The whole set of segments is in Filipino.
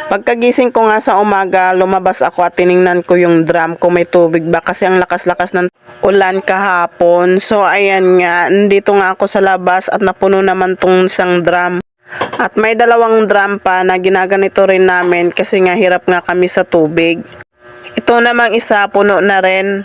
Pagkagising ko nga sa umaga, lumabas ako at tiningnan ko yung drum kung may tubig ba kasi ang lakas-lakas ng ulan kahapon. So ayan nga, nandito nga ako sa labas at napuno naman tong isang drum. At may dalawang drum pa na ginaganito rin namin kasi nga hirap nga kami sa tubig. Ito namang isa puno na rin.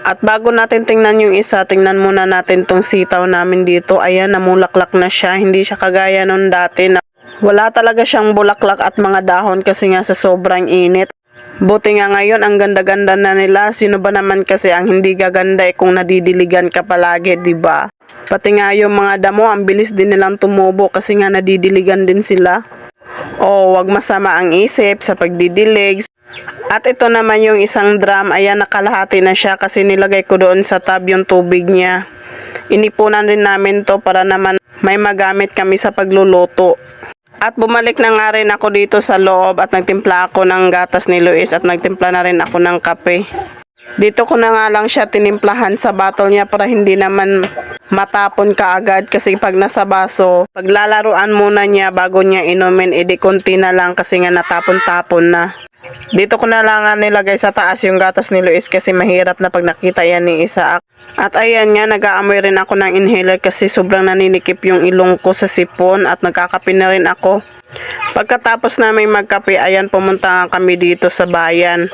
At bago natin tingnan yung isa, tingnan muna natin tong sitaw namin dito. Ayan, namulaklak na siya. Hindi siya kagaya nung dati na wala talaga siyang bulaklak at mga dahon kasi nga sa sobrang init. Buti nga ngayon ang ganda-ganda na nila. Sino ba naman kasi ang hindi gaganda kung nadidiligan ka palagi, 'di ba? Pati nga yung mga damo, ang bilis din nilang tumubo kasi nga nadidiligan din sila. O, wag masama ang isip sa pagdidilig. At ito naman yung isang drum, ayan nakalahati na siya kasi nilagay ko doon sa tub yung tubig niya. Inipunan rin namin to para naman may magamit kami sa pagluluto. At bumalik na nga rin ako dito sa loob at nagtimpla ako ng gatas ni Luis at nagtimpla na rin ako ng kape. Dito ko na nga lang siya tinimplahan sa bottle niya para hindi naman matapon kaagad kasi pag nasa baso, paglalaruan muna niya bago niya inumin, edi konti na lang kasi nga natapon-tapon na. Dito ko na lang nga nilagay sa taas yung gatas ni Luis kasi mahirap na pag nakita yan ni Isaac. At ayan nga, nag-aamoy rin ako ng inhaler kasi sobrang naninikip yung ilong ko sa sipon at nagkakape na rin ako. Pagkatapos namin magkape, ayan pumunta nga kami dito sa bayan.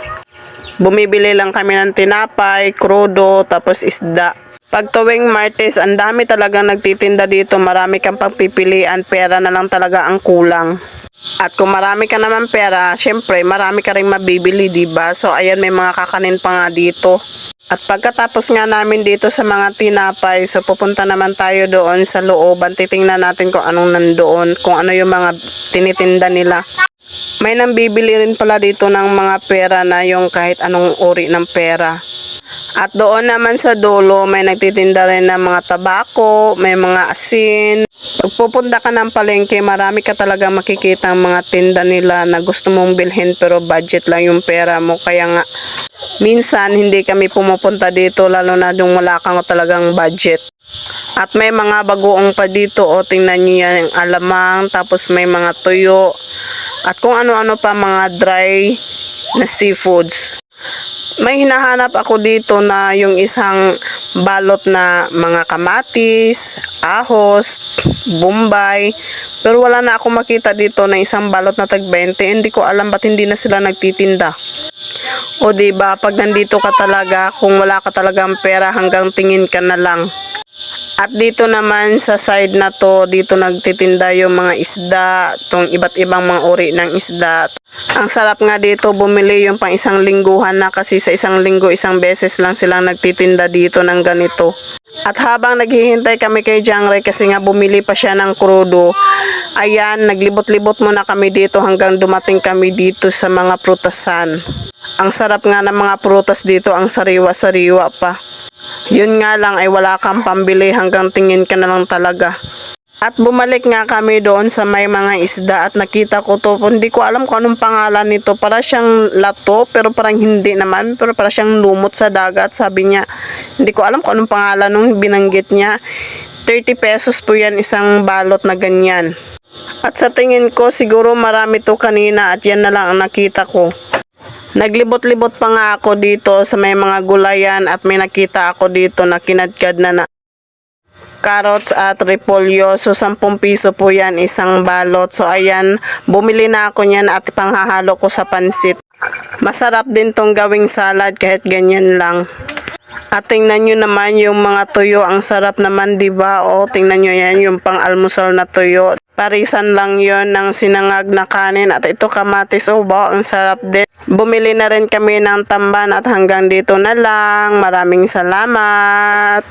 Bumibili lang kami ng tinapay, krudo, tapos isda. Pag tuwing Martes, ang dami talagang nagtitinda dito. Marami kang pagpipilian, pera na lang talaga ang kulang. At kung marami ka naman pera, syempre marami ka rin mabibili, diba? So ayan, may mga kakanin pa nga dito. At pagkatapos nga namin dito sa mga tinapay, so pupunta naman tayo doon sa looban. Titingnan natin kung anong nandoon, kung ano yung mga tinitinda nila. May nambibili rin pala dito ng mga pera na yung kahit anong uri ng pera. At doon naman sa dulo, may nagtitinda rin ng mga tabako, may mga asin. Pag pupunta ka ng palengke, marami ka talaga makikita ang mga tinda nila na gusto mong bilhin pero budget lang yung pera mo. Kaya nga, minsan hindi kami pumupunta dito lalo na yung wala kang talagang budget. At may mga bagoong pa dito, o tingnan nyo yan, yung alamang, tapos may mga tuyo. At kung ano-ano pa mga dry na seafoods. May hinahanap ako dito na yung isang balot na mga kamatis, ahos, bombay. Pero wala na ako makita dito na isang balot na tag 20. Hindi ko alam ba't hindi na sila nagtitinda. O diba, pag nandito ka talaga, kung wala ka talagang pera hanggang tingin ka na lang. At dito naman sa side na to, dito nagtitinda yung mga isda, tong iba't ibang mga uri ng isda. Ang sarap nga dito bumili yung pang isang lingguhan na kasi sa isang linggo, isang beses lang silang nagtitinda dito ng ganito. At habang naghihintay kami kay Jangre kasi nga bumili pa siya ng krudo, ayan, naglibot-libot muna kami dito hanggang dumating kami dito sa mga prutasan. Ang sarap nga ng mga prutas dito, ang sariwa-sariwa pa. Yun nga lang ay wala kang pambili hanggang tingin ka na lang talaga. At bumalik nga kami doon sa may mga isda at nakita ko to. Hindi ko alam kung anong pangalan nito. Para siyang lato pero parang hindi naman. Pero para siyang lumot sa dagat. Sabi niya, hindi ko alam kung anong pangalan nung binanggit niya. 30 pesos po yan isang balot na ganyan. At sa tingin ko siguro marami to kanina at yan na lang ang nakita ko. Naglibot-libot pa nga ako dito sa may mga gulayan at may nakita ako dito na kinadkad na carrots at repolyo. So 10 piso po yan isang balot. So ayan, bumili na ako niyan at panghahalo ko sa pansit. Masarap din tong gawing salad kahit ganyan lang. At tingnan nyo naman yung mga tuyo, ang sarap naman, diba? O tingnan nyo yan, yung pang almusal na tuyo. Parisan lang yon ng sinangag na kanin at ito kamatis. Oh, wow, ang sarap din. Bumili na rin kami ng tamban at hanggang dito na lang. Maraming salamat.